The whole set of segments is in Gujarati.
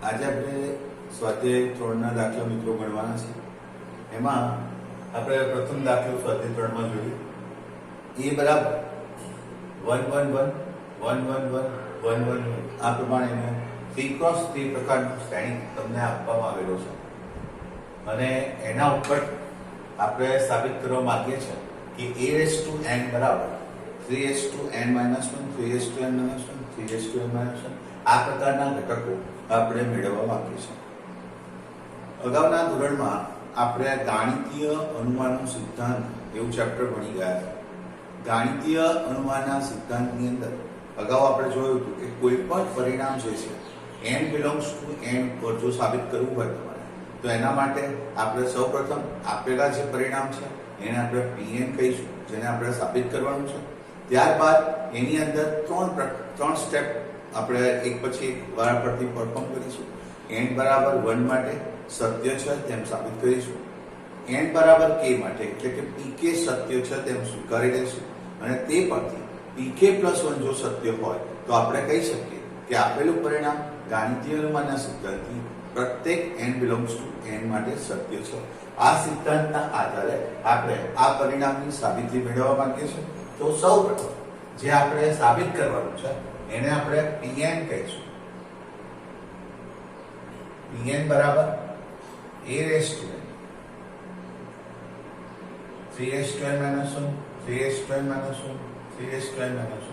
આજે આપણે સ્વાધ્યાય 3 ના દાખલા મિત્રો ગણવાના છે. એમાં આપણે પ્રથમ દાખલો સ્વાધ્યાય 3 માં જોયું. a બરાબર 1 1 1 1 1 1 1 1 આ પ્રમાણે 3x3 પ્રકારનો શ્રેણી તમને આપવામાં આવેલો છે અને એના ઉપર આપણે સાબિત કરવા માંગીએ છીએ કે a n બરાબર 3n-1 3n-1 3n-1 આ પ્રકારના ઘટકો આપણે મેળવવા માંગીએ છીએ. અગાઉના ધોરણમાં આપણે ગાણિતીય અનુમાનનો સિદ્ધાંત એવું ચેપ્ટર ભણી ગયા હતા. ગાણિતીય અનુમાનના સિદ્ધાંતની અંદર અગાઉ આપણે જોયું હતું કે કોઈ પણ પરિણામ જે છે n બિલોંગ્સ ટુ n પર જો સાબિત કરવું હોય તમારે તો એના માટે આપણે સૌપ્રથમ આપેલા જે પરિણામ છે એને આપણે pn કહીશું, જેને આપણે સાબિત કરવાનું છે. ત્યારબાદ એની અંદર ત્રણ સ્ટેપ આપણે એક પછી એક વારાફરતી પરફોર્મ કરીશું. n બરાબર 1 માટે સત્ય છે તેમ સાબિત કરીશું. n બરાબર k માટે એટલે કે pk સત્ય છે તેમ સ્વીકારી લઈશું અને તે પરથી pk + 1 જો સત્ય હોય તો આપણે કહી શકીએ કે આપેલું પરિણામ ગાણિતીય અનુમાનના સિદ્ધાંતથી પ્રત્યેક n બિલોંગ્સ ટુ n માટે સત્ય છે. આ સિદ્ધાંતના આધારે આપણે આ પરિણામની સાબિતી મેળવવા માંગીએ છીએ. તો સૌપ્રથમ જે આપણે સાબિત કરવાનું છે એને આપણે pn કહીશું. pn બરાબર a3n-1 3n-1 3n-1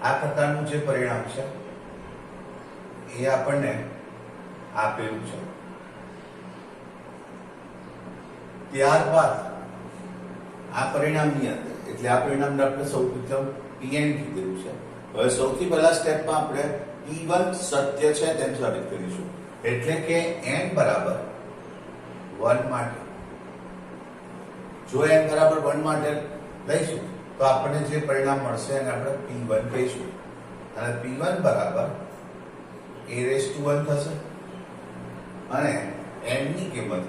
આ પ્રકારનું જે પરિણામ છે એ આપણને આપેલું છે. ત્યારબાદ આ પરિણામની અંદર એટલે આ પરિણામને આપણે સૌપ્રથમ pn કીધેલું છે. હવે સૌથી પહેલા સ્ટેપમાં આપણે p1 સત્ય છે તેમ સાબિત કરીશું. એટલે કે n બરાબર 1 માટે જો n બરાબર 1 માટે લઈશું તો આપણને જે પરિણામ મળશે એને આપણે p1 કહીશું અને p1 બરાબર a1 થશે અને n ની કિંમત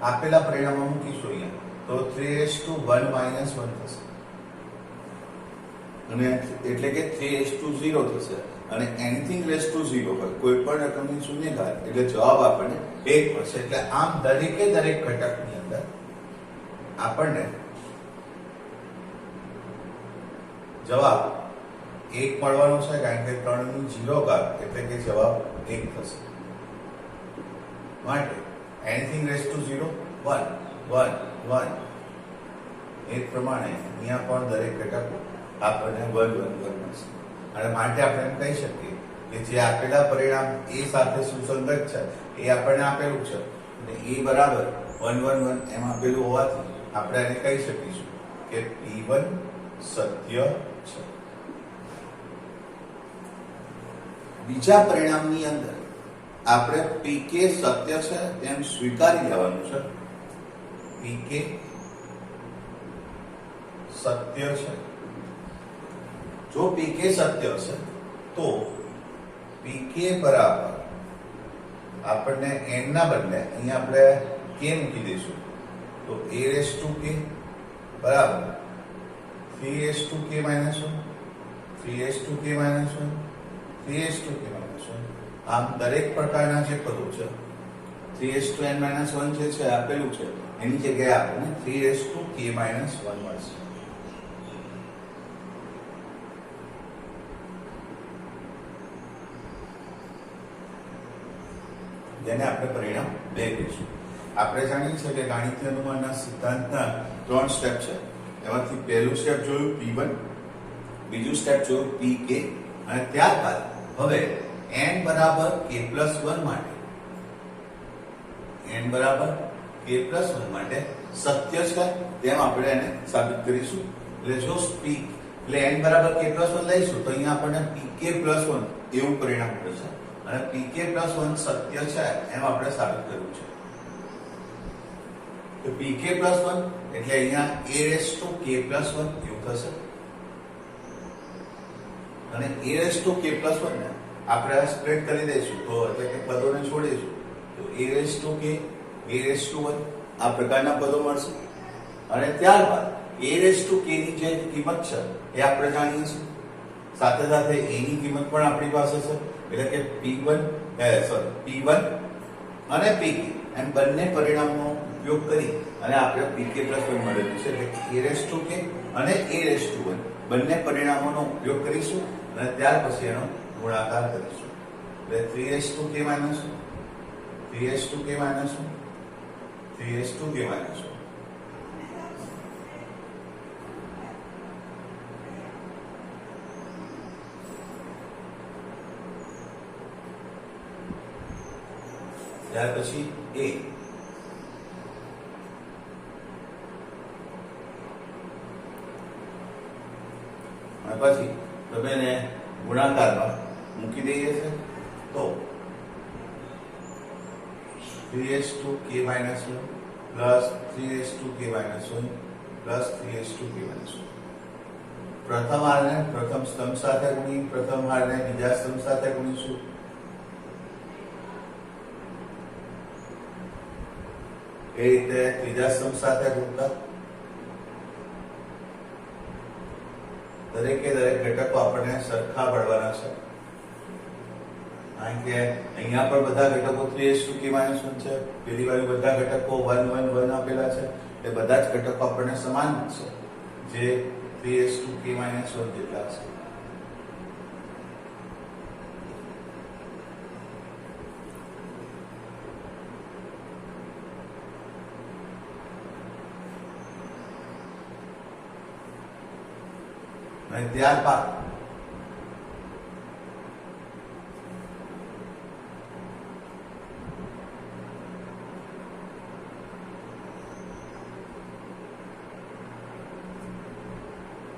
આપેલા પરિણામમાં મૂકીશું અહીંયા તો 3:1 - 1 થશે અને એટલે કે 3:0 થશે અને એનીથિંગ રેઝ ટુ 0 હોય કોઈ પણ રકમની શૂન્યતા એટલે જવાબ આપણને 1 મળશે. એટલે આમ દરેકે દરેક ઘટકની અંદર આપણને જવાબ 1 મળવાનો છે કારણ કે 3 ની 0 ઘાત એટલે કે જવાબ 1 થશે. માટે એનીથિંગ રેઝ ટુ 0 1 1 1 એ પ્રમાણે અહીંયા પણ દરેક ઘટકો આપણને 1 1 1 મળશે અને માટે આપણે એમ કહી શકીએ કે જે આપેલા પરિણામ a સાથે સુસંગત છે એ આપણને આપેલું છે અને a બરાબર 1 1 1 એમ આપેલું હોવાથી આપણે એને કહી શકીશું કે p1 સત્ય છે. બીજા પરિણામની અંદર આપણે pk સત્ય છે તેમ સ્વીકારી લેવાનું છે. pk સત્ય છે. જો pk સત્ય છે તો pk બરાબર આપણને n ના બદલે અહીંયા આપણે k મૂકી દઈશું તો a⁴k બરાબર 3:k - 1 3:k - 1 3:k - 1 આમ દરેક પ્રકારના જે પદો છે 3:n-1 જે છે આપેલું છે એની જગ્યાએ આપણને 3:k - 1 મળશે. જેને આપણે પરિણામ 2 કહીશું. આપણે જાણીએ છીએ કે ગાણિતીય અનુમાનના સિદ્ધાંતના 3 સ્ટેપ છે. એમાંથી પહેલું સ્ટેપ જોયું p1, બીજું સ્ટેપ જોયું pk અને ત્યારબાદ હવે n બરાબર k + 1 માટે n બરાબર k + 1 માટે સત્ય છે તેમ આપણે એને સાબિત કરીશું. એટલે જો એટલે n બરાબર k + 1 લઈશું તો અહીંયા આપણને pk + 1 એવું પરિણામ મળશે અને pk + 1 સત્ય છે એમ આપણે સાબિત કર્યું છે. તો pk + 1 એટલે અહીંયા a⁴k + 1 એવું થશે અને a⁴k + 1 ને આપણે સ્પ્લિટ કરી દઈશું તો એટલે કે પદોને છોડીશું તો a⁴k a⁴1 આ પ્રકારના પદો મળશે અને ત્યારબાદ a⁴k ની જે કિંમત છે એ આપણે જાણીએ છીએ. સાથે સાથે a ની કિંમત પણ આપણી પાસે છે એટલે કે p1 P1 અને PK એમ બંને પરિણામનો ઉપયોગ કરી અને આપણે PK + 1 મળેલું છે એટલે a⁴k અને a⁴1 બંને પરિણામોનો ઉપયોગ કરીશું અને ત્યાર પછી એનો ગુણાકાર કરીશું એટલે 3k - 1 3k - 1 3k - 1 ત્યાર પછી a અને પછી તમે એને ગુણાકારમાં મૂકી દઈએ છે તો 3k - 1 plus 3k - 1 plus 3k - 1 પ્રથમ હારને પ્રથમ સ્તંભ સાથે ગુણી પ્રથમ હારને બીજા સ્તંભ સાથે ગુણીશું એ રીતે ત્રીજા સ્તંભ સાથે ગુણતા દરેકે દરેક ઘટકો આપણને સરખા પડવાના છે કારણ કે અહીંયા પણ બધા ઘટકો 3k - 1 છે પેલી બાજુ બધા ઘટકો 1 1 1 આપેલા છે એ બધા જ ઘટકો આપણને સમાન છે જે 3k - 1 જેટલા છે અને ત્યારબાદ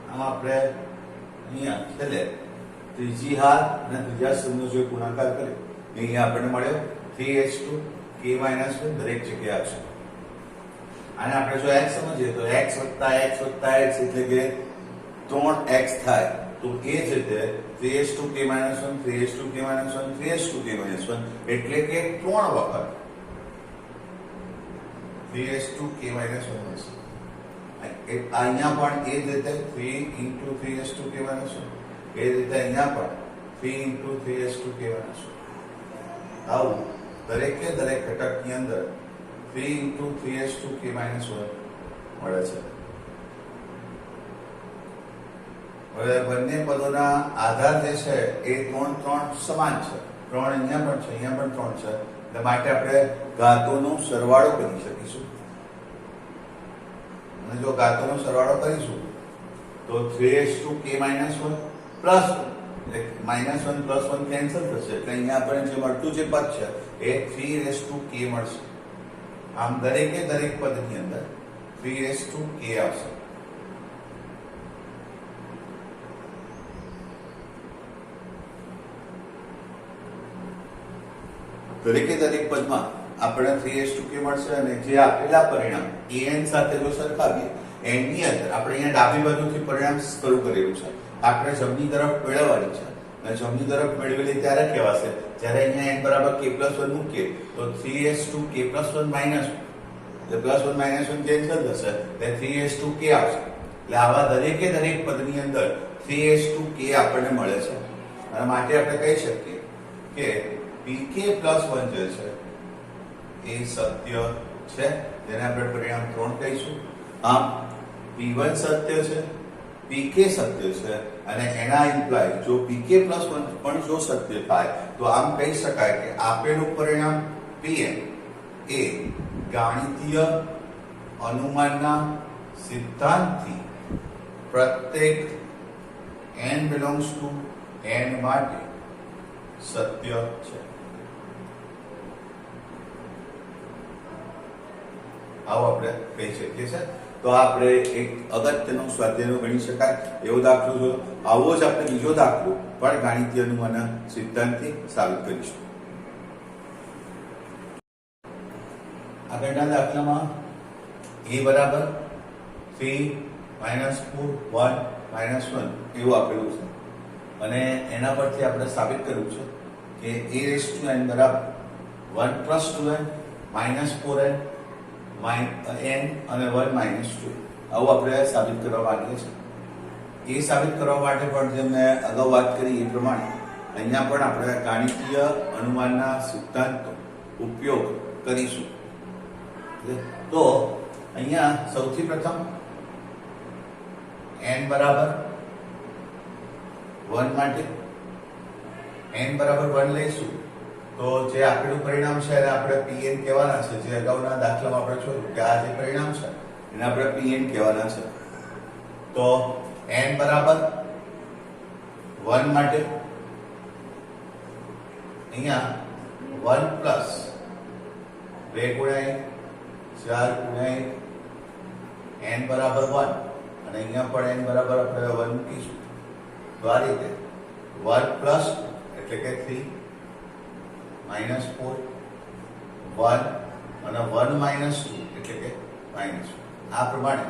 આમ આપણે અહીંયા છેલ્લે ત્રીજી હાર અને ત્રીજા સ્તંભનો જે ગુણાકાર કર્યો એ અહીંયા આપણને મળ્યો 3k - 1 દરેક જગ્યાએ આવશે અને આપણે જો x સમજીએ તો x + x + x એટલે કે 3x થાય તો એ જ રીતે 3k - 1 3k - 1 3k - 1 એટલે કે 3 વખત 3k - 1 હશે અહીંયા પણ એ જ રીતે 3 × 3k - 1 એ રીતે અહીંયા પણ 3 × 3k - 1 આવું દરેકે દરેક ઘટકની અંદર 3 × 3k - 1 મળે છે હવે બંને પદોના આધાર જે છે એ 3 સમાન છે 3 અહીંયા પણ છે અહીંયા પણ 3 છે એટલે માટે આપણે ઘાતોનો સરવાળો કરી શકીશું અને જો ઘાતોનો સરવાળો કરીશું તો 3k - 1 પ્લસ એટલે -1 + 1 કેન્સલ થશે એટલે અહીંયા આપણને જે મળતું જે પદ છે એ 3k મળશે આમ દરેકે દરેક પદની અંદર 3k આવશે દરેકે દરેક પદમાં આપણે 3k મળશે અને જે આપેલા પરિણામ an સાથે જો સરખાવીએ n ની અંદર આપણે અહીંયા ડાબી બાજુથી પરિણામ શરૂ કરેલું છે આપણે જમણી તરફ મેળવવાની છે અને જમણી તરફ મેળવેલી ત્યારે કહેવાશે જ્યારે અહીંયા n = k + 1 મૂકીએ તો 3k + 1 - 1 એટલે +1 - 1 કેન્સલ થશે એટલે 3k આવશે એટલે આવા દરેકે દરેક પદની અંદર 3k આપણને મળે છે અને માટે આપણે કહી શકીએ કે pk + 1 જે છે એ સત્ય છે જેને આપણે પરિણામ 3 કહીશું આમ p1 સત્ય છે pk સત્ય છે અને એના ઇમ્પ્લાય જો pk + 1 પણ જો સત્ય થાય તો આમ કહી શકાય કે આપેલું પરિણામ pn એ ગાણિતીય અનુમાનના સિદ્ધાંતથી પ્રત્યેક n belongs to n માટે સત્ય છે આવો આપણે કહી શકીએ છીએ તો આપણે એક અગત્યનો સ્વાધ્યાયનો ગણી શકાય એવો દાખલો જોયો આવો જ આપણે બીજો દાખલો પણ ગાણિતીય અનુમાનના સિદ્ધાંતથી સાબિત કરીશું આગળના દાખલામાં a = 3 - 4 1 - 1 એવું આપેલું છે અને એના પરથી આપણે સાબિત કર્યું છે કે a⁴n = 1 + 2n -4n n અને 1 - 2 આવું આપણે સાબિત કરવા માંગીએ છીએ એ સાબિત કરવા માટે પણ જે મેં અગાઉ વાત કરી એ પ્રમાણે અહીંયા પણ આપણે ગાણિતીય અનુમાનના સિદ્ધાંતનો ઉપયોગ કરીશું. તો અહીંયા સૌથી પ્રથમ n બરાબર 1 માટે n બરાબર 1 લઈશું તો જે આપેલું પરિણામ છે એને આપણે pn કહેવાના છે. જે અગાઉના દાખલામાં આપણે જોયું કે આ જે પરિણામ છે એને આપણે pn કહેવાના છે. તો n બરાબર 1 માટે અહીંયા 1 પ્લસ 2 ગુણ્યા 4 ગુણ્યા n બરાબર 1 અને અહીંયા પણ n બરાબર આપણે 1 મૂકીશું. તો આ રીતે 1 પ્લસ એટલે કે 3 માઇનસ 4 1 અને 1 માઇનસ 2 એટલે કે માઇનસ 2. આ પ્રમાણે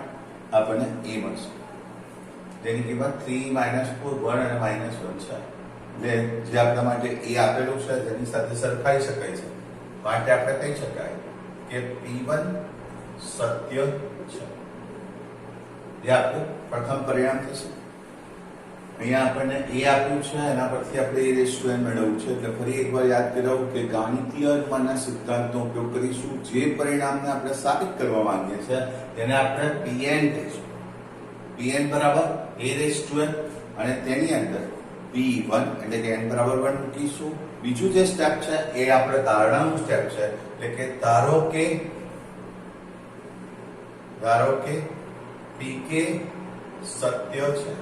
આપણને a મળશે જેની કિંમત 3 માઇનસ 4 1 અને માઇનસ 1 છે. જે આપણા માટે એ આપેલું છે તેની સાથે સરખાઈ શકાય છે માટે આપણે કહી શકાય કે P1 સત્ય છે. જે આપણું પ્રથમ પરિણામ થશે. અહીંયા આપણને એ આપ્યું છે એના પરથી આપણે એ રેશિયો મેળવવું છે. એટલે ફરી એકવાર યાદ કરાવું કે ગાણિતીય અનુમાનના સિદ્ધાંતનો ઉપયોગ કરીશું. જે પરિણામને આપણે સાબિત કરવા માંગીએ છીએ તેને આપણે Pn કહીશું. Pn બરાબર a રેશિયો અને તેની અંદર P1 એટલે કે n બરાબર 1 મૂકીશું. બીજું જે સ્ટેપ છે એ આપણે ધારણાનું સ્ટેપ છે. એટલે કે ધારો કે pk સત્ય છે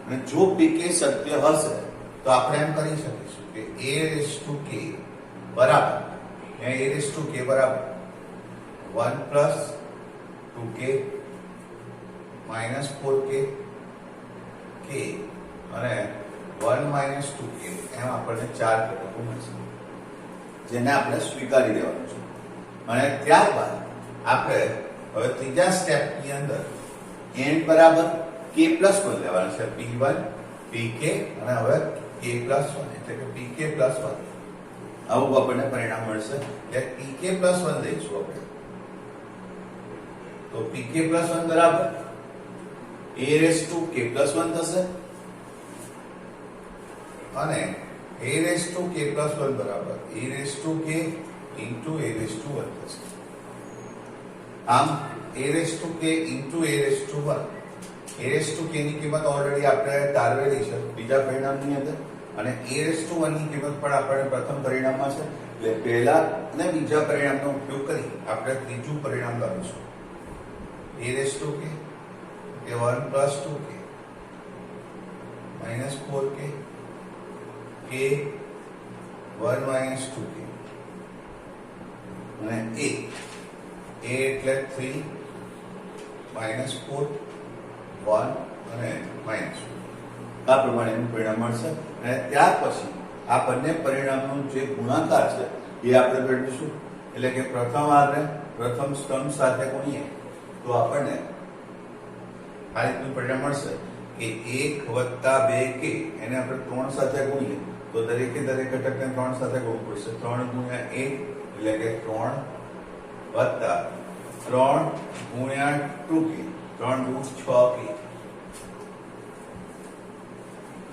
અને જો pk સત્ય હશે તો આપણે એમ કરી શકીશું કે a⁴k બરાબર 1 plus 2k minus 4k k અને 1 માઇનસ 2k એમ આપણને 4 ઘટકો મળશે જેને આપણે સ્વીકારી લેવાનું છે. અને ત્યારબાદ આપણે હવે ત્રીજા સ્ટેપની અંદર n બરાબર k પ્લસ 1 લેવાનું છે. p1 pk અને હવે k પ્લસ 1 એટલે કે pk પ્લસ 1 આવું આપણને પરિણામ મળશે. એટલે pk પ્લસ 1 લઈશું આપણે. તો pk પ્લસ 1 બરાબર a⁴k પ્લસ 1 થશે અને a⁴k પ્લસ 1 બરાબર a⁴k ઇન્ટુ a⁴1 થશે. આમ a⁴k ઇન્ટુ a⁴1 a⁴k ની કિંમત ઓલરેડી આપણે તારવેલી છે બીજા પરિણામની અંદર અને a⁴1 ની કિંમત પણ આપણે પ્રથમ પરિણામમાં છે. એટલે પહેલા અને બીજા પરિણામનો ઉપયોગ કરી આપણે ત્રીજું પરિણામ લાવીશું. a⁴k એ 1 plus 2k minus 4k k 1 minus 2k અને a એટલે 3 માઇનસ 4 1 અને માઇનસ 2 આ પ્રમાણેનું પરિણામ મળશે. અને ત્યાર પછી આ બંને પરિણામનો જે ગુણાકાર છે એ આપણે મેળવીશું. એટલે કે પ્રથમ આપણે પ્રથમ સ્તંભ સાથે ગુણીએ તો આપણને આ રીતનું પરિણામ મળશે કે 1 + 2k એને આપણે 3 સાથે ગુણીએ તો દરેકે દરેક ઘટકને 3 સાથે ગુણવું પડશે. 3 ગુણ્યા 1 એટલે કે 3 વત્તા 3 ગુણ્યા 2k 3 દુ 6k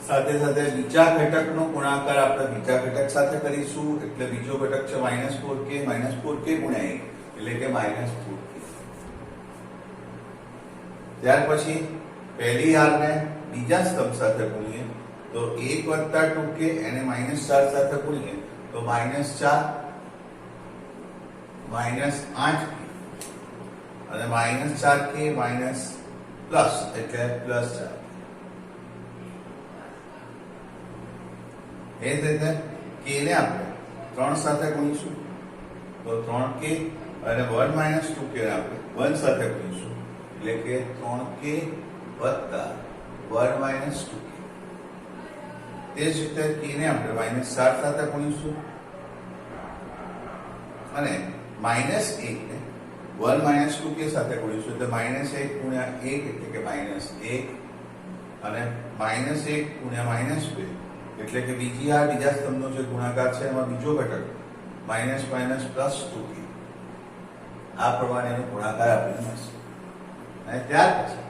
સાથે સાથે બીજા ઘટકનો ગુણાકાર આપણે બીજા ઘટક સાથે કરીશું. એટલે બીજો ઘટક છે -4k -4k ગુણ્યા 1 એટલે કે -4k. ત્યાર પછી પહેલી હારને બીજા સ્તંભ સાથે ગુણીએ તો 1 + 2k એને -4 સાથે ગુણીએ તો -4 -8k અને -4k પ્લસ એટલે +4. એ જ રીતે k ને આપણે 3 સાથે ગુણીશું તો 3k અને 1 - 2k ને આપણે 1 સાથે ગુણીશું એટલે કે 3k વત્તા 1 - 2k. તે જ રીતે k ને આપણે -4 સાથે ગુણીશું અને -1 ને 1 - 2k સાથે ગુણીશું એટલે -1 ગુણ્યા 1 એટલે કે -1 અને -1 ગુણ્યા -2 એટલે કે બીજા સ્તંભનો જે ગુણાકાર છે એમાં બીજો ઘટક -2k. આ પ્રમાણેનો ગુણાકાર આપણને મળશે. અને ત્યાર પછી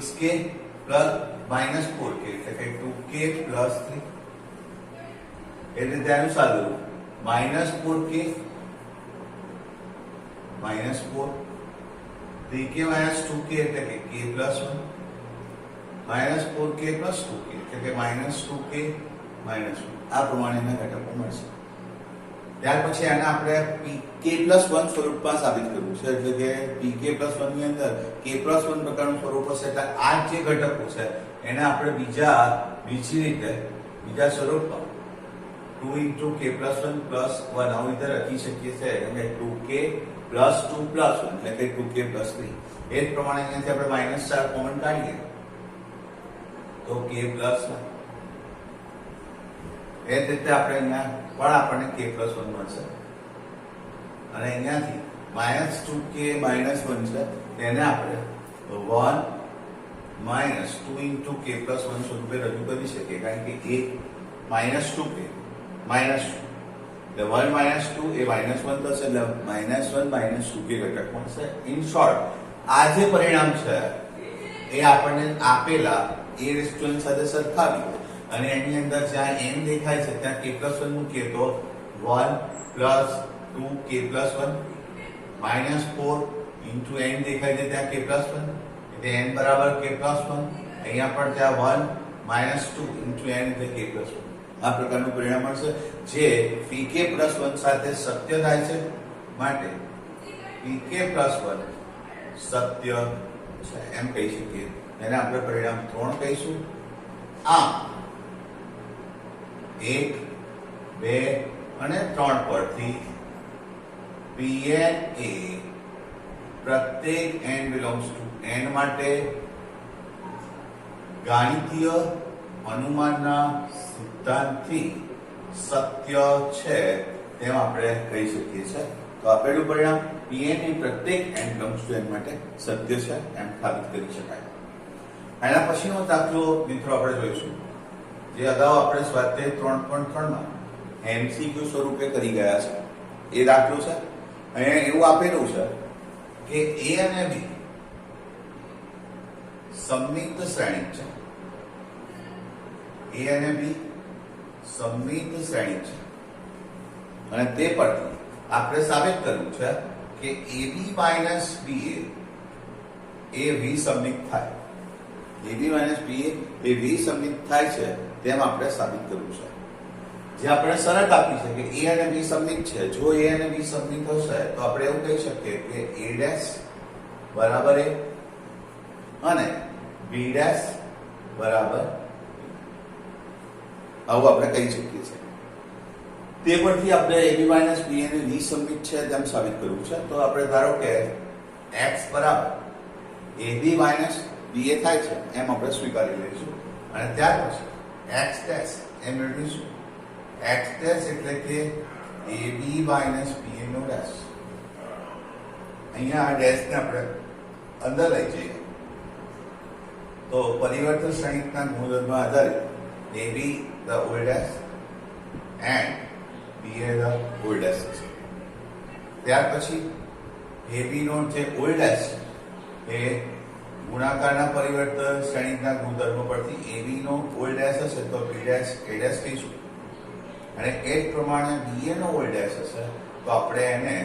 6k + -4k એટલે કે 2k + 3 એટલે તેનું સાદું -4k -4 3k - 2k એટલે કે k + 1 -4k + 2k એટલે કે -2k - 1 આ પ્રમાણેના ઘટકો મળશે. ત્યાર પછી આને આપણે pk + 1 સ્વરૂપમાં સાબિત કરવું છે એટલે કે pk + 1 ની અંદર k + 1 પ્રકારનું સ્વરૂપ હશે એટલે આ જે ઘટકો છે એને આપણે બીજી રીતે બીજા સ્વરૂપમાં 2 * k + 1 + 1 આવી રીતે લખી શકીએ છીએ એટલે 2k + 2 + 1 એટલે કે 2k + 3 એ જ પ્રમાણે અહીંયાથી આપણે -4 કોમન કાઢીએ તો k + 1 એ જ રીતે આપણે અહીંયા પણ આપણને k + 1 મળશે અને અહીંયાથી -2k - 1 છે તેને આપણે 1 - 2 * k + 1 સ્વરૂપે રજૂ કરી શકીએ કારણ કે a -2k -2 એટલે 1 - 2 એ -1 થશે એટલે -1 - 2k ઘટક મળશે. ઇન શોર્ટ આ જે પરિણામ છે એ આપણને આપેલા a સાથે સરખાવી અને એની અંદર જ્યાં n દેખાય છે ત્યાં k + 1 મૂકીએ તો 1 + 2k + 1 -4 * n દેખાય છે ત્યાં k + 1 એટલે n = k + 1 અહીંયા પણ ત્યાં 1 - 2 * n એટલે k + 1 આ પ્રકારનું પરિણામ મળશે જે pk + 1 સાથે સત્ય થાય છે માટે pk + 1 સત્ય છે એમ કહી શકીએ. એને આપણે પરિણામ 3 કહીશું. આમ 1 2 અને 3 પરથી Pn એ પ્રત્યેક n belongs to n માટે ગાણિતીય અનુમાનના સિદ્ધાંતથી સત્ય છે તેમ આપણે કહી શકીએ છીએ. તો આપેલું પરિણામ Pn એ પ્રત્યેક n belongs to n માટે સત્ય છે એમ સાબિત કરી શકાય. એના પછીનો દાખલો મિત્રો આપણે જોઈશું જે અગાઉ આપણે સ્વાધ્યાય 3.3 માં MCQ સ્વરૂપે કરી ગયા છે. એ દાખલો છે અહીંયા એવું આપેલું છે કે a અને b સમમિત શ્રેણિક છે. a અને b સમમિત શ્રેણિક છે અને તે પરથી આપણે સાબિત કરવું છે કે ab - ba એ વિસમિત થાય. ab - ba એ વિસમિત થાય છે તેમ આપણે સાબિત કરવું છે. જે આપણે શરત આપી છે કે a અને b સમમિત છે. જો a અને b સમમિત હશે તો આપણે એવું કહી શકીએ કે a' બરાબર a અને b' બરાબર આવું આપણે કહી શકીએ છીએ. તે પરથી આપણે ab - ba ને વિસમિત છે તેમ સાબિત કરવું છે. તો આપણે ધારો કે x બરાબર ab - ba થાય છે એમ આપણે સ્વીકારી લઈશું અને ત્યાર પછી x' એમ મેળવીશું. x' એટલે કે ab - ba નો ડેશ. અહીંયા આ ડેશ ને આપણે અંદર લઈ જઈએ તો પરિવર્તન શ્રેણિકના ગુણધર્મના આધારે ab the old dash and ba the old dash છે. ત્યાર પછી ab નો જે old dash એ ગુણાકારના પરિવર્તન શ્રેણિકના ગુણધર્મ પરથી ab નો ઓલ્ડ ડેશ હશે તો b' a' કહીશું અને એ જ પ્રમાણે ba નો ઓલ્ડ ડેશ હશે તો આપણે એને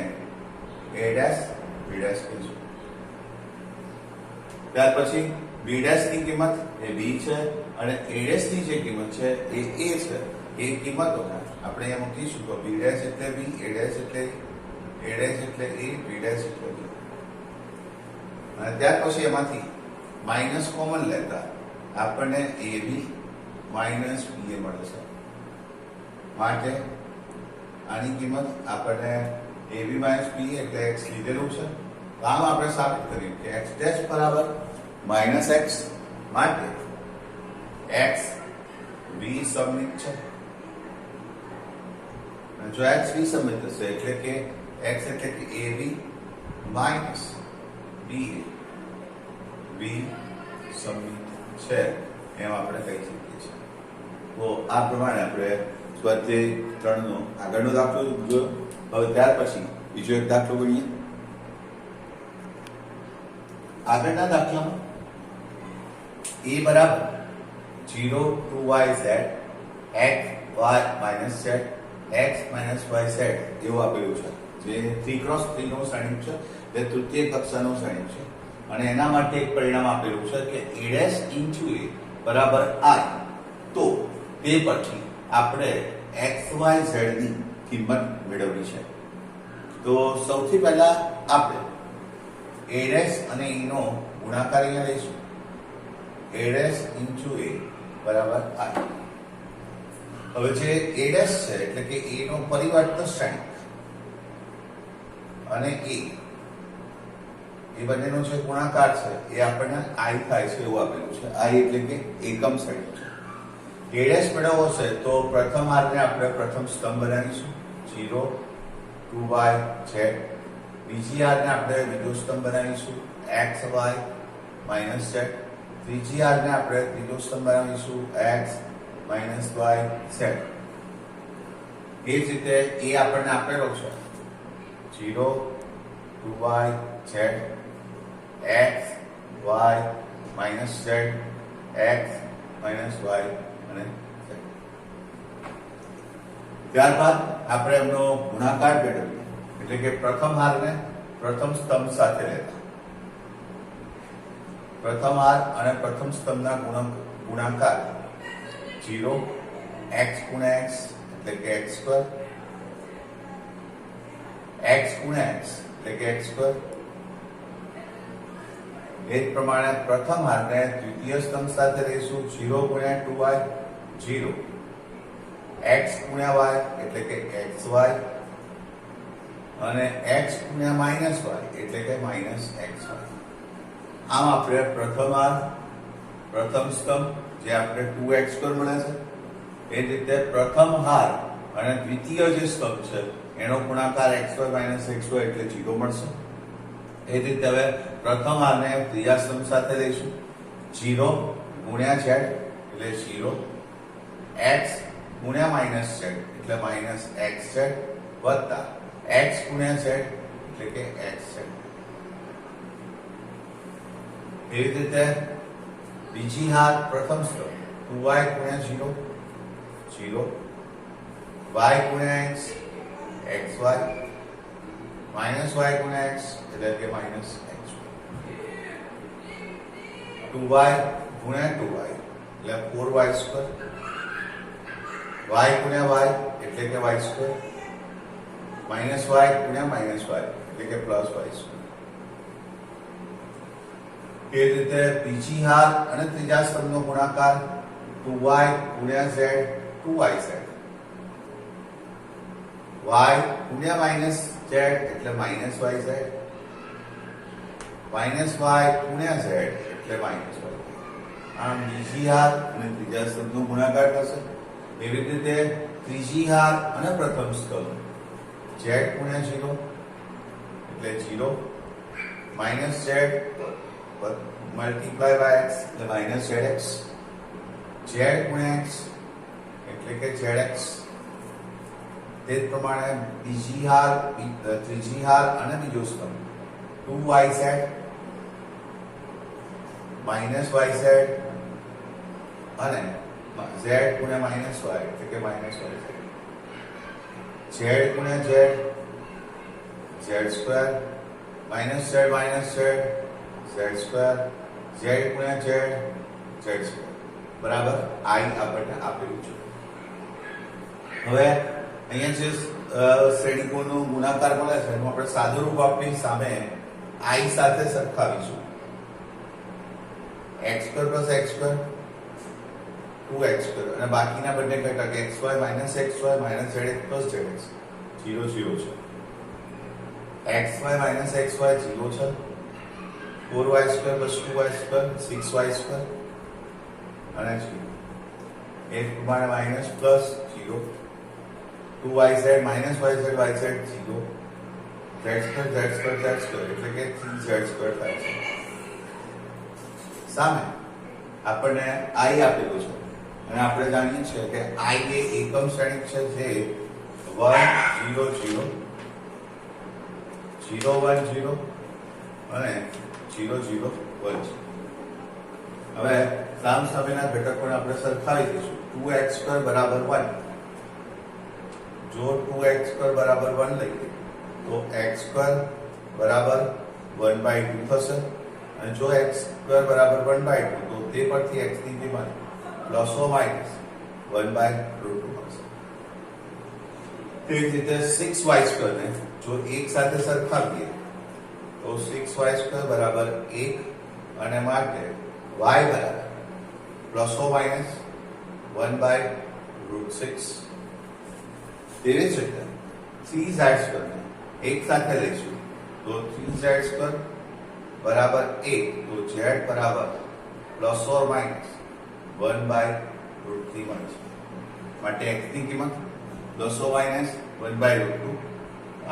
a' b' કહીશું. ત્યાર પછી b' ની કિંમત એ b છે અને a' ની જે કિંમત છે એ a છે. એ કિંમતો આપણે અહીંયા મૂકીશું તો b' એટલે b, a' એટલે a, b' એટલે b. અને ત્યાર પછી એમાંથી માઇનસ કોમન લેતા આપણને ab - ba મળે છે. માટે આની કિંમત આપણને ab - ba એટલે x લીધેલું છે. આમ આપણે સાબિત કર્યું કે x' બરાબર -x માટે x વિસમિત છે. જો x વિસમિત હશે એટલે કે x એટલે કે ab - ba વિસમિત છે એમ આપણે કહી શકીએ છીએ. તો આ પ્રમાણે આપણે સ્વાધ્યાય 3 નો આગળનો દાખલો જોયો. હવે ત્યાર પછી બીજો એક દાખલો ગણીએ. આગળના દાખલામાં a બરાબર 0 2yz x y minus z x minus yz એવું આપેલું છે, જે 3x3 નો શ્રેણિક છે, જે તૃતીય કક્ષાનો શ્રેણિક છે. અને એના માટે એક પરિણામ આપેલું છે કે a' into a બરાબર i. તો તે પછી આપણે x y z ની કિંમત મેળવવી છે. તો સૌથી પહેલા આપણે a' અને e નો ગુણાકાર અહીંયા લઈશું. a' into a બરાબર i. હવે જે a' છે એટલે કે a નો પરિવર્તક શ્રેણિક અને એ બંનેનો જે ગુણાકાર છે એ આપણને i થાય છે એવું આપેલું છે. i એટલે કે એકમ શ્રેણિક છે. a' મેળવવો છે તો પ્રથમ હારને આપણે પ્રથમ સ્તંભ બનાવીશું 0 2y z. બીજી હારને આપણે બીજો સ્તંભ બનાવીશું x y minus z. ત્રીજી હારને આપણે ત્રીજો સ્તંભ બનાવીશું x minus y z. એ જ રીતે એ આપણને આપેલો છે 0 2y z x y minus z x minus y અને z. ત્યારબાદ આપણે એમનો ગુણાકાર મેળવીએ, એટલે કે પ્રથમ હારને પ્રથમ સ્તંભ સાથે લેતા. પ્રથમ હાર અને પ્રથમ સ્તંભના ગુણાકાર 0 x ગુણ્યા x એટલે કે x સ્ક્વેર, x ગુણ્યા x એટલે કે x સ્ક્વેર. એ જ પ્રમાણે પ્રથમ હારને દ્વિતીય સ્તંભ સાથે લઈશું 0 ગુણ્યા 2y 0 x ગુણ્યા y એટલે કે xy અને x ગુણ્યા માઇનસ y એટલે કે માઇનસ xy. આમ આપણે પ્રથમ હાર પ્રથમ સ્તંભ જે આપણે 2x² મળે છે, એ જ રીતે પ્રથમ હાર અને દ્વિતીય જે સ્તંભ છે એનો ગુણાકાર xy minus xy એટલે 0 મળશે. એ જ રીતે હવે પ્રથમ હારને ત્રીજા સ્તંભ સાથે લઈશું 0 ગુણ્યા z એટલે 0 x ગુણ્યા માઇનસ z એટલે માઇનસ xz વત્તા x ગુણ્યા z એટલે કે xz. એવી રીતે બીજી હાર પ્રથમ સ્તંભ 2y ગુણ્યા 0 0 y ગુણ્યા x xy minus y ગુણ્યા x એટલે કે minus xy. 2y ગુણ્યા 2y એટલે 4y સ્ક્વેર, y ગુણ્યા y એટલે કે y સ્ક્વેર, minus y ગુણ્યા minus y એટલે કે plus y સ્ક્વેર. એ રીતે બીજી હાર અને ત્રીજા સ્તંભનો ગુણાકાર 2y ગુણ્યા z 2yz, y ગુણ્યા minus z એટલે minus yz, minus y ગુણ્યા z એટલે minus y. આમ બીજી હાર અને ત્રીજા સ્તંભનો ગુણાકાર થશે. એવી રીતે ત્રીજી હાર અને પ્રથમ સ્તંભ z ગુણ્યા 0 એટલે 0 minus z multiply by x એટલે minus zx, z ગુણ્યા x એટલે કે zx. તે જ પ્રમાણે બીજી હાર ત્રીજી હાર અને બીજો સ્તંભ 2yz minus yz અને z ગુણ્યા minus y એટલે કે minus yz, z ગુણ્યા z z square minus z z square, z ગુણ્યા z z સ્ક્વેર બરાબર i આપણને આપેલું છે. હવે અહીંયા જે શ્રેણિકોનો ગુણાકાર મળે છે એનું આપણે સાદુરૂપ આપણી સામે i સાથે સરખાવીશું. x² + x² 2x² અને બાકીના બંને ઘટક xy minus xy minus zx plus zx 0 0 છે. xy minus xy 0 છે. 4y² plus 2y² 6y² અને 0. એ પ્રમાણે minus plus 0 2yz minus yz yz 0 z² એટલે કે 3z² થાય છે. સામે આપણને i આપેલું છે અને આપણે જાણીએ છીએ કે i એ એકમ શ્રેણિક છે જે 1 0 0 0 1 0 અને 0 0 1 છે. હવે સામ સામેના ઘટકોને આપણે સરખાવી દઈશું. 2x² બરાબર 1. જો 2x² બરાબર 1 લઈએ તો x² બરાબર 1/2 થશે, અને જો x² બરાબર 1/2 તો તે પરથી x ની કિંમત પ્લસ ઓ માઇનસ 1/√2 મળશે. તે જ રીતે 6y² ને જો એક સાથે સરખાવીએ તો 6y² બરાબર 1 અને માટે y બરાબર પ્લસ ઓ માઇનસ 1/√6. તેવી જ રીતે 3z² ને એક સાથે લઈશું તો 3z² બરાબર 1 તો z બરાબર પ્લસ ઓર માઇનસ 1/√3 મળશે. માટે x ની કિંમત પ્લસ ઓ માઇનસ 1/√2.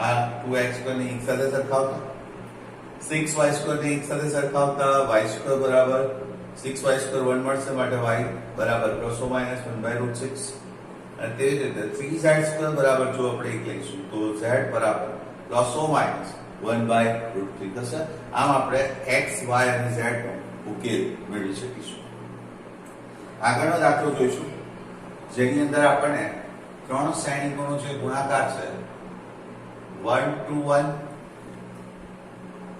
આ 2x² ને એક સાથે સરખાવતા 6y² ને એક સાથે સરખાવતા y² બરાબર 6y² 1 મળશે, માટે y બરાબર પ્લસ ઓ માઇનસ 1/√6. અને તેવી જ રીતે 3z² બરાબર જો આપણે એક લઈશું તો z બરાબર પ્લસ ઓ માઇનસ 1/√3 થશે. આમ આપણે x, y અને z નો ઉકેલ મેળવી શકીશું. આગળનો દાખલો જોઈશું, જેની અંદર આપણને ત્રણ શ્રેણીકોનો જે ગુણાકાર છે 1 to 1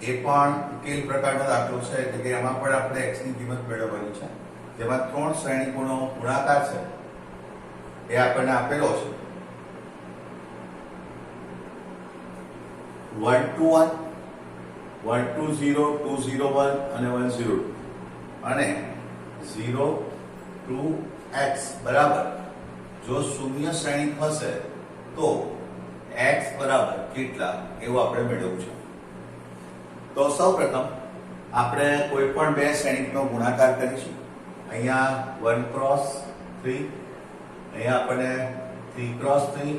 એ પણ ઉકેલ પ્રકારનો દાખલો છે, એટલે કે એમાં પણ આપણે x ની કિંમત મેળવવાની છે. જેમાં ત્રણ શ્રેણીકોનો ગુણાકાર છે એ આપણને આપેલો છે. 1 to 1, 1 to 0, 2 0 1 અને 1 0 2, અને 0 to x બરાબર જો શૂન્ય શ્રેણીક હશે તો x બરાબર કેટલા એવું આપણે મેળવવું છે. તો સૌપ્રથમ આપણે કોઈ પણ બે શ્રેણીકનો ગુણાકાર કરીશું. અહીંયા 1 cross 3, અહીંયા આપણને 3 cross 3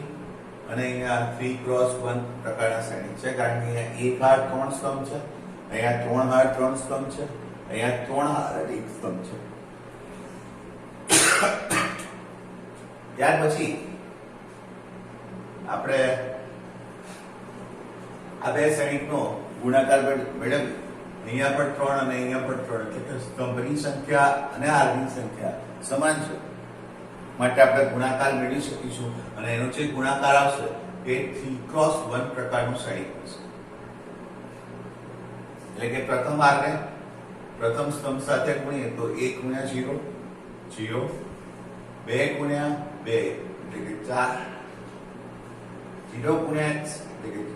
અને અહીંયા 3 cross 1 પ્રકારના શ્રેણીક છે, કારણ કે અહીંયા એક હાર 3 સ્તંભ છે, અહીંયા 3 હાર 3 સ્તંભ છે, અહીંયા 3 હાર 1 સ્તંભ છે. ત્યાર પછી આપણે આ બે શ્રેણીકનો ગુણાકાર મેળવી. અહીંયા પણ 3 અને અહીંયા પણ 3, એટલે કે સ્તંભની સંખ્યા અને હારની સંખ્યા સમાન છે, માટે આપણે ગુણાકાર મેળવી શકીશું. અને એનો જે ગુણાકાર આવશે એ 3 cross 1 પ્રકારનું શ્રેણીક હશે. એટલે કે પ્રથમ હારને પ્રથમ સ્તંભ સાથે ગુણીએ તો 1 ગુણ્યા 0 0, 2 ગુણ્યા 2 એટલે કે 4, 0 ગુણ્યા x એટલે કે 0,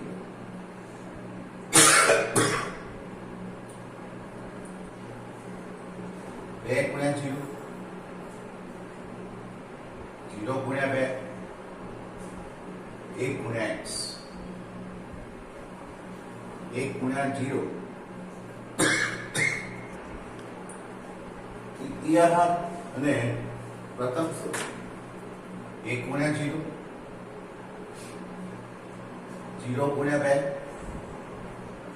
2 ગુણ્યા 0, 0 ગુણ્યા 2, 1 ગુણ્યા x, 1 ગુણ્યા 0, તૃતીય હાર અને પ્રથમ સ્તંભ 1 ગુણ્યા 0, 0 ગુણ્યા 2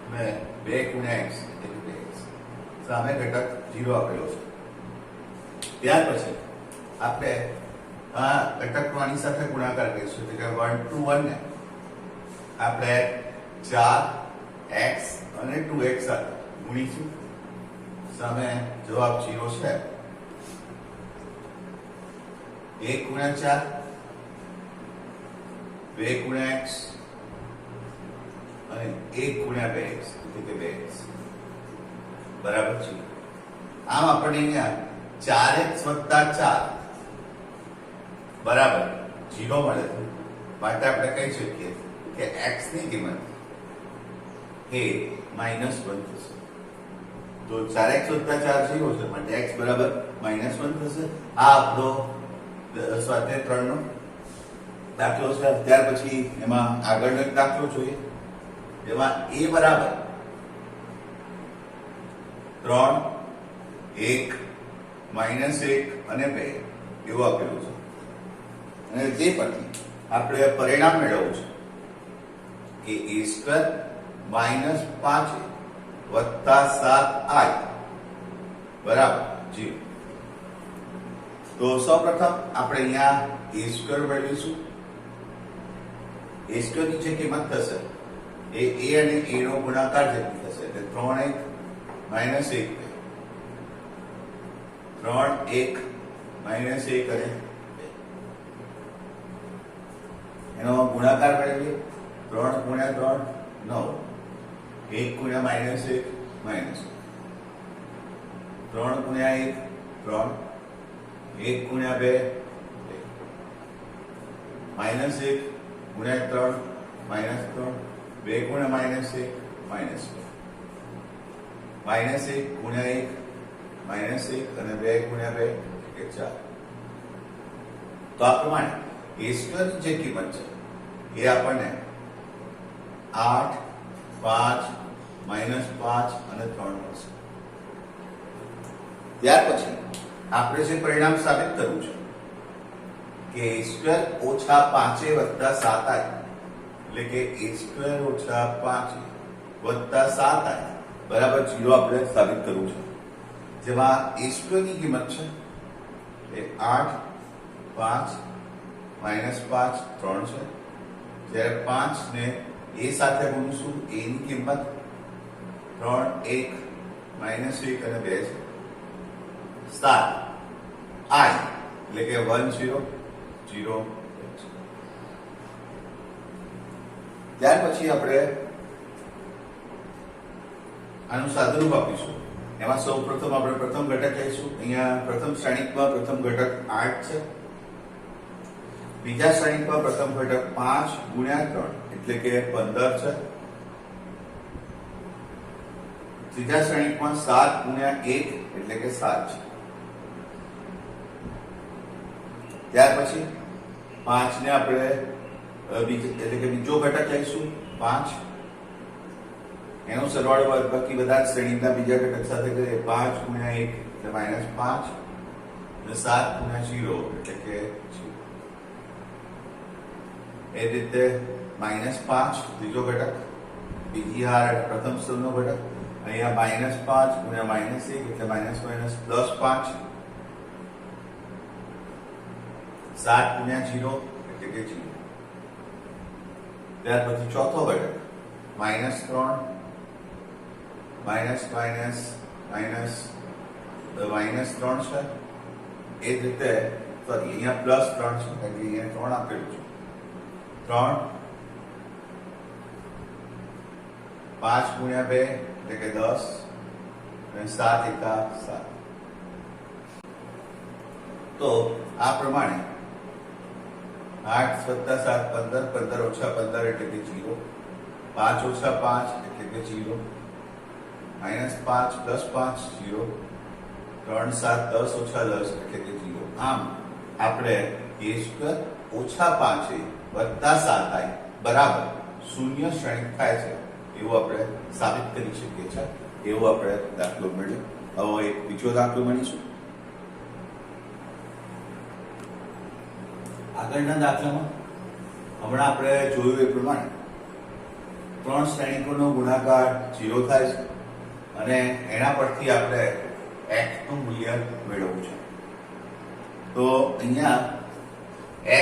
અને 2 ગુણ્યા x એટલે 2x. સામે ઘટક 0 આપેલો છે. ત્યાર પછી આપણે આ ઘટકનો આની સાથે ગુણાકાર કરીશું, એટલે કે 1 to 1 ને આપણે 4x અને 2x સાથે ગુણીશું. સામે જવાબ 0 છે. 1 ગુણ્યા 4, 2 ગુણ્યા x અને 1 ગુણ્યા 2x એટલે કે 2x બરાબર છે. આમ આપણે અહીંયા 4x + 4 બરાબર 0 મળે છે, માટે આપણે કહી શકીએ કે x ની કિંમત એ -1 થશે. તો 4x + 4 0 છે, માટે x બરાબર -1 થશે. આ આપણો સ્વાધ્યાય 3 નો દાખલો છે. ત્યાર પછી એમાં આગળનો એક દાખલો જોઈએ, જેમાં a બરાબર 3, 1, -1 અને 2 એવું આપેલું છે. અને તે પરથી આપણે પરિણામ મેળવવું છે કે a² - 5 + 7i બરાબર 0. તો સૌપ્રથમ આપણે અહીંયા a² મેળવીશું. a² ની જે કિંમત થશે એ a અને a નો ગુણાકાર જેટલી થશે, એટલે 3 1 -1 2. 3 1 -1 અને 2 એનો ગુણાકાર મેળવીએ 3 ગુણ્યા 3 9 1 ગુણ્યા -1 -1 3 ગુણ્યા 1 3 1 ગુણ્યા 2 -1 ગુણ્યા 3 -3 2 ગુણ્યા -1 -1 -1 ગુણ્યા 1 -1 અને 2 ગુણ્યા 2 એટલે 4. તો આ પ્રમાણે a સ્ક્વેર જે કિંમત છે એ આપણને 8 5 -5 અને 3 મળશે. ત્યાર પછી આપણે જે પરિણામ સાબિત કરવું છે કે a સ્ક્વેર ઓછા 5 વત્તા 7i એટલે કે a સ્ક્વેર ઓછા 5 વત્તા 7i બરાબર 0 આપણે સાબિત કરવું છે. જેમાં a સ્ક્વેર ની કિંમત છે એ 8 5 -5 3 છે. જ્યારે 5 ને a સાથે ગુણીશું a ની કિંમત 3 1 -1 અને 2 છે. 7 i એટલે કે 1 0 0 ત્યાર પછી આપણે આનું સાદુરૂપ આપીશું. એમાં સૌપ્રથમ આપણે પ્રથમ ઘટક લઈશું. અહીંયા પ્રથમ શ્રેણીકમાં પ્રથમ ઘટક 8 છે. બીજા શ્રેણીકમાં પ્રથમ ઘટક 5 ગુણ્યા 3 એટલે કે 15 છે. ત્રીજા શ્રેણીકમાં 7 ગુણ્યા 1 એટલે કે 7 છે. ત્યાર પછી 5 ને આપણે એટલે કે બીજો ઘટક લઈશું 5 એનો સરવાળો બાદબાકી બધા જ શ્રેણીના બીજા ઘટક સાથે કરીએ 5 ગુણ્યા 1 એટલે -5 અને 7 ગુણ્યા 0 એટલે કે 0. એ રીતે -5 ત્રીજો ઘટક, બીજી હાર પ્રથમ સ્તરનો ઘટક, અહીંયા -5 ગુણ્યા -1 એટલે -+5 7 ગુણ્યા 0 એટલે કે 0. ત્યાર પછી ચોથો ઘટક -3 -3 છે. એ જ રીતે સોરી અહીંયા +3 છે એટલે અહીંયા 3 આપેલું છે. 3 5 ગુણ્યા 2 એટલે કે 10 અને 7 એકા 7. તો આ પ્રમાણે 8 + 7 15 15 - 15 એટલે કે 0 5 - 5 એટલે કે 0 -5 + 5 0 3 7 10 - 10 એટલે કે 0. આમ આપણે a સ્ક્વેર ઓછા 5 વત્તા 7i બરાબર 0 શ્રેણીક થાય છે એવું આપણે સાબિત કરી શકીએ છીએ. એવો આપણે દાખલો મળ્યો. હવે એક બીજો દાખલો મળીશું. આગળના દાખલામાં હમણાં આપણે જોયું એ પ્રમાણે 3 શ્રેણીકોનો ગુણાકાર 0 થાય છે અને એના પરથી આપણે x નું મૂલ્ય મેળવવું છે. તો અહીંયા x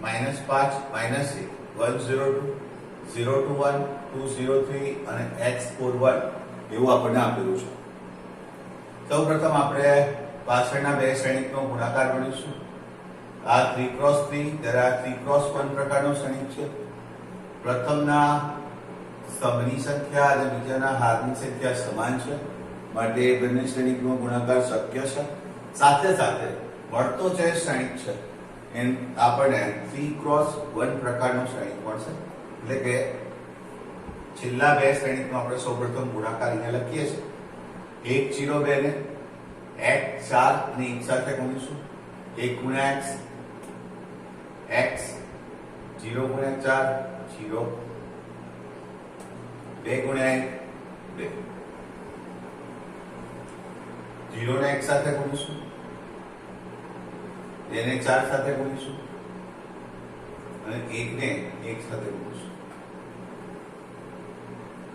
-5 -1 102 021 203 અને x41 એવું આપણને આપેલું છે. સૌપ્રથમ આપણે પાછળના બે શ્રેણીકનો ગુણાકાર ગણીશું. આ 3x3 ત્યારે આ 3x1 પ્રકારનો શ્રેણીક છે. પ્રથમના સ્તંભની સંખ્યા અને બીજાના હારની સંખ્યા સમાન છે માટે બંને શ્રેણીકનો ગુણાકાર શક્ય છે. સાથે સાથે મળતો જે શ્રેણીક છે એમ આપણને 3x1 પ્રકારનો શ્રેણીક મળશે. એટલે કે છેલ્લા બે શ્રેણીકનો આપણે સૌપ્રથમ ગુણાકાર અહીંયા લખીએ છીએ. 1 0 2 ને x 4 અને 1 સાથે ગુણીશું. 1 ગુણ્યા x 0 ગુણ્યા 4 0 2 ગુણ્યા 1 2 0 ને x સાથે ગુણીશું. 2 ને 4 સાથે ગુણીશું અને 1 ને 1 સાથે ગુણીશું.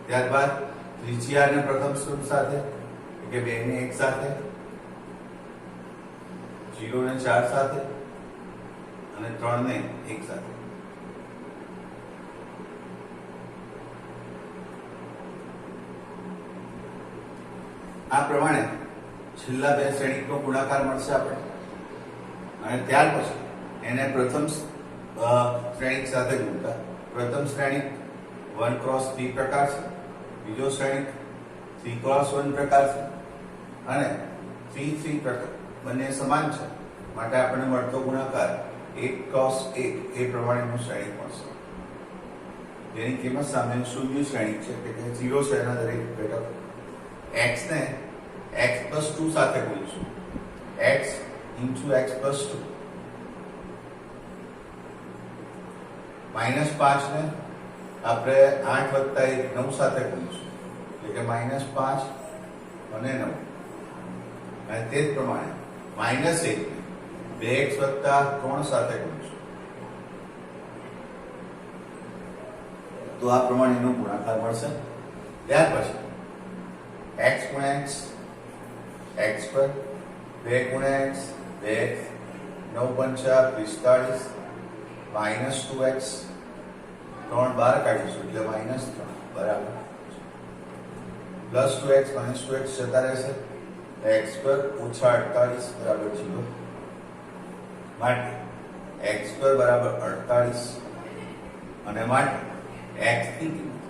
ત્યારબાદ ત્રિજ્યા અને પ્રથમ સ્તંભ સાથે કે 2 ને 1 સાથે 0 ને 4 સાથે અને 3 ને 1 સાથે. આ પ્રમાણે છેલ્લા બે શ્રેણિકનો ગુણાકાર મળશે આપણે, અને ત્યાર પછી એને પ્રથમ શ્રેણિક સાથે ગુણતા. પ્રથમ શ્રેણિક 1x3 પ્રકાર છે, બીજો શ્રેણિક 3x1 પ્રકાર છે, અને 3 પ્રકાર બંને સમાન છે, માટે આપણને મળતો ગુણાકાર 1x1 એ પ્રમાણેનું શ્રેણિક મળશે, જેની કિંમત સામે શૂન્ય શ્રેણિક છે એટલે કે 0 છે એના દરેક ઘટક. x ને x+2 સાથે ગુણીશું, x × x+2. -5 ને આપણે 8 + 1 9 સાથે ગુણીશું, એટલે કે -5 અને 9. અને તે જ પ્રમાણે -1 ને 2x + 3 સાથે ગુણીશું, તો આ પ્રમાણેનો ગુણાકાર મળશે. ત્યાર પછી x × x x2, 2 × x 2x, 9 × 5 45, -2x 3 બહાર કાઢીશું એટલે -3 બરાબર, +2x -2x જતા રહેશે, x2 - 48 બરાબર 0. માટે x2 બરાબર 48, અને માટે x ની કિંમત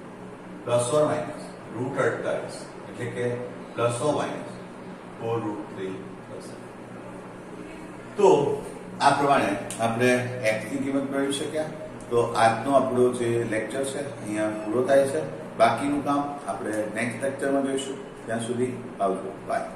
±√48 એટલે કે ±4√3 થશે. તો આ પ્રમાણે આપણે x ની કિંમત મેળવી શક્યા. તો આજનો આપણો જે લેક્ચર છે અહીંયા પૂરો થાય છે. બાકીનું કામ આપણે નેક્સ્ટ લેક્ચરમાં જોઈશું. ત્યાં સુધી આવજો, બાય.